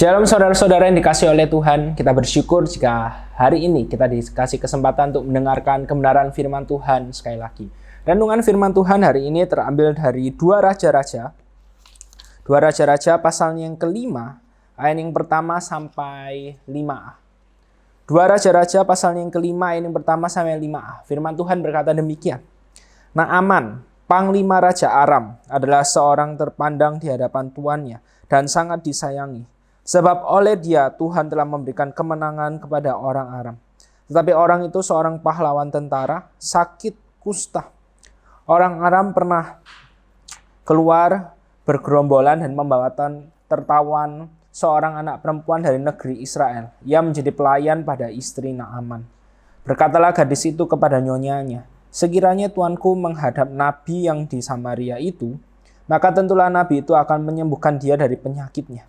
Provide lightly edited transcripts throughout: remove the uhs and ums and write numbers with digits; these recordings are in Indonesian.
Shalom saudara-saudara yang dikasihi oleh Tuhan, kita bersyukur jika hari ini kita dikasih kesempatan untuk mendengarkan kebenaran firman Tuhan sekali lagi. Renungan firman Tuhan hari ini terambil dari 2 Raja-Raja. 2 Raja-Raja pasal yang kelima, ayat yang pertama sampai 5a. 2 Raja-Raja pasal yang kelima, ayat yang pertama sampai 5a. Firman Tuhan berkata demikian. Naaman, panglima Raja Aram, adalah seorang terpandang di hadapan tuannya dan sangat disayangi. Sebab oleh dia Tuhan telah memberikan kemenangan kepada orang Aram. Tetapi orang itu seorang pahlawan tentara, sakit kusta. Orang Aram pernah keluar bergerombolan dan membawa tertawan seorang anak perempuan dari negeri Israel. Ia menjadi pelayan pada istri Naaman. Berkatalah gadis itu kepada nyonyanya, sekiranya tuanku menghadap nabi yang di Samaria itu, maka tentulah nabi itu akan menyembuhkan dia dari penyakitnya.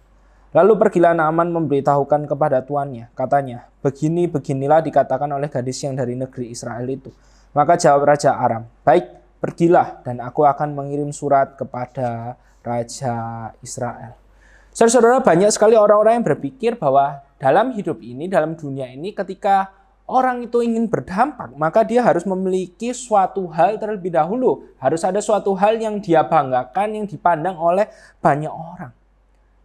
Lalu pergilah Naaman memberitahukan kepada tuannya. Katanya, beginilah dikatakan oleh gadis yang dari negeri Israel itu. Maka jawab Raja Aram, baik, pergilah dan aku akan mengirim surat kepada Raja Israel. Saudara-saudara, banyak sekali orang-orang yang berpikir bahwa dalam hidup ini, dalam dunia ini, ketika orang itu ingin berdampak, maka dia harus memiliki suatu hal terlebih dahulu. Harus ada suatu hal yang dia banggakan, yang dipandang oleh banyak orang.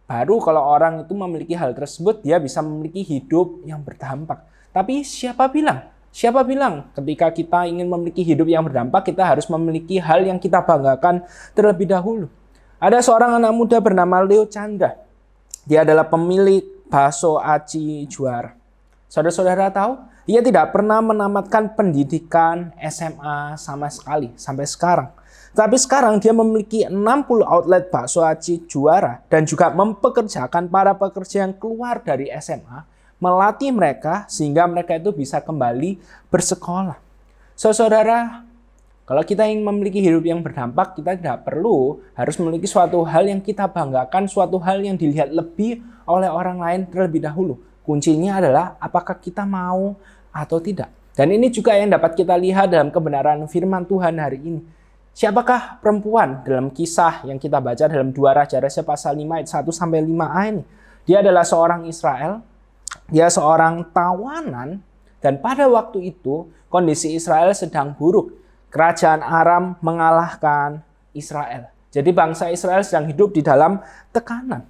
Baru kalau orang itu memiliki hal tersebut, dia bisa memiliki hidup yang berdampak. Tapi siapa bilang ketika kita ingin memiliki hidup yang berdampak, kita harus memiliki hal yang kita banggakan terlebih dahulu. Ada seorang anak muda bernama Leo Chandra. Dia adalah pemilik bakso aci juara. Saudara-saudara tahu, ia tidak pernah menamatkan pendidikan SMA sama sekali sampai sekarang. Tapi sekarang dia memiliki 60 outlet bakso aci juara dan juga mempekerjakan para pekerja yang keluar dari SMA, melatih mereka sehingga mereka itu bisa kembali bersekolah. Saudara, kalau kita ingin memiliki hidup yang berdampak, kita tidak perlu harus memiliki suatu hal yang kita banggakan, suatu hal yang dilihat lebih oleh orang lain terlebih dahulu. Kuncinya adalah apakah kita mau atau tidak. Dan ini juga yang dapat kita lihat dalam kebenaran firman Tuhan hari ini. Siapakah perempuan dalam kisah yang kita baca dalam 2 Raja-Raja pasal 5 ayat 1 sampai 5a ini? Dia adalah seorang Israel, dia seorang tawanan, dan pada waktu itu kondisi Israel sedang buruk. Kerajaan Aram mengalahkan Israel. Jadi bangsa Israel sedang hidup di dalam tekanan.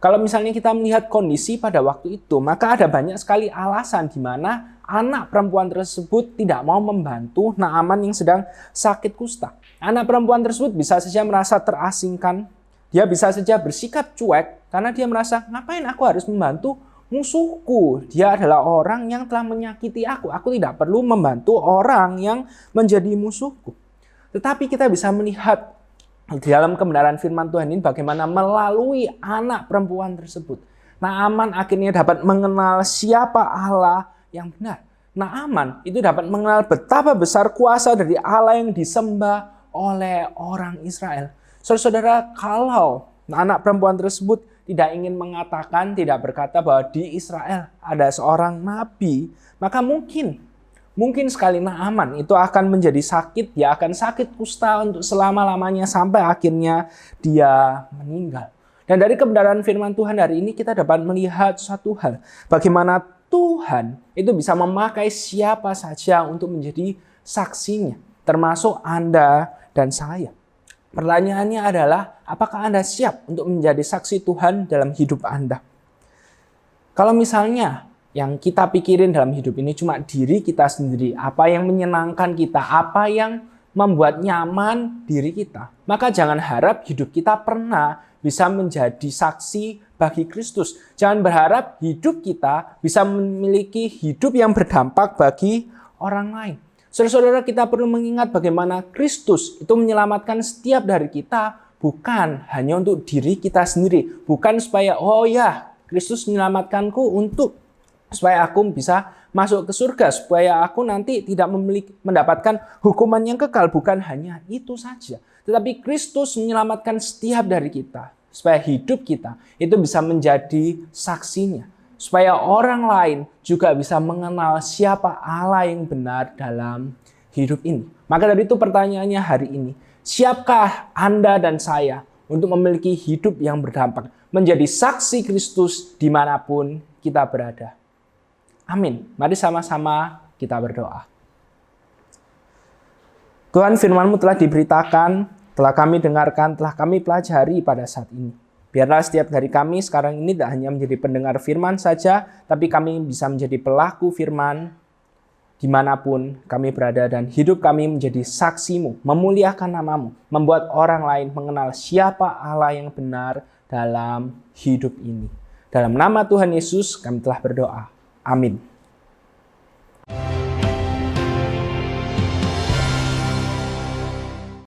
Kalau misalnya kita melihat kondisi pada waktu itu, maka ada banyak sekali alasan di mana anak perempuan tersebut tidak mau membantu Naaman yang sedang sakit kusta. Anak perempuan tersebut bisa saja merasa terasingkan, dia bisa saja bersikap cuek karena dia merasa, ngapain aku harus membantu musuhku? Dia adalah orang yang telah menyakiti aku tidak perlu membantu orang yang menjadi musuhku. Tetapi kita bisa melihat di dalam kebenaran firman Tuhan ini bagaimana melalui anak perempuan tersebut Naaman akhirnya dapat mengenal siapa Allah yang benar. Naaman itu dapat mengenal betapa besar kuasa dari Allah yang disembah oleh orang Israel. Saudara-saudara, kalau anak perempuan tersebut tidak ingin mengatakan, tidak berkata bahwa di Israel ada seorang nabi, maka mungkin sekali Naaman itu akan menjadi sakit, dia akan sakit kusta untuk selama-lamanya sampai akhirnya dia meninggal. Dan dari kebenaran firman Tuhan hari ini kita dapat melihat satu hal, bagaimana Tuhan itu bisa memakai siapa saja untuk menjadi saksinya, termasuk Anda dan saya. Pertanyaannya adalah, apakah Anda siap untuk menjadi saksi Tuhan dalam hidup Anda? Kalau misalnya yang kita pikirin dalam hidup ini cuma diri kita sendiri, apa yang menyenangkan kita, apa yang membuat nyaman diri kita, maka jangan harap hidup kita pernah bisa menjadi saksi bagi Kristus. Jangan berharap hidup kita bisa memiliki hidup yang berdampak bagi orang lain. Saudara-saudara, kita perlu mengingat bagaimana Kristus itu menyelamatkan setiap dari kita, bukan hanya untuk diri kita sendiri. Bukan supaya, oh ya, Kristus menyelamatkanku supaya aku bisa masuk ke surga, supaya aku nanti tidak mendapatkan hukuman yang kekal. Bukan hanya itu saja. Tetapi Kristus menyelamatkan setiap dari kita, supaya hidup kita itu bisa menjadi saksinya. Supaya orang lain juga bisa mengenal siapa Allah yang benar dalam hidup ini. Maka dari itu pertanyaannya hari ini, siapkah Anda dan saya untuk memiliki hidup yang berdampak, menjadi saksi Kristus dimanapun kita berada. Amin. Mari sama-sama kita berdoa. Tuhan, firman-Mu telah diberitakan, telah kami dengarkan, telah kami pelajari pada saat ini. Biarlah setiap dari kami sekarang ini tidak hanya menjadi pendengar firman saja, tapi kami bisa menjadi pelaku firman dimanapun kami berada, dan hidup kami menjadi saksi-Mu, memuliakan nama-Mu, membuat orang lain mengenal siapa Allah yang benar dalam hidup ini. Dalam nama Tuhan Yesus kami telah berdoa. Amin.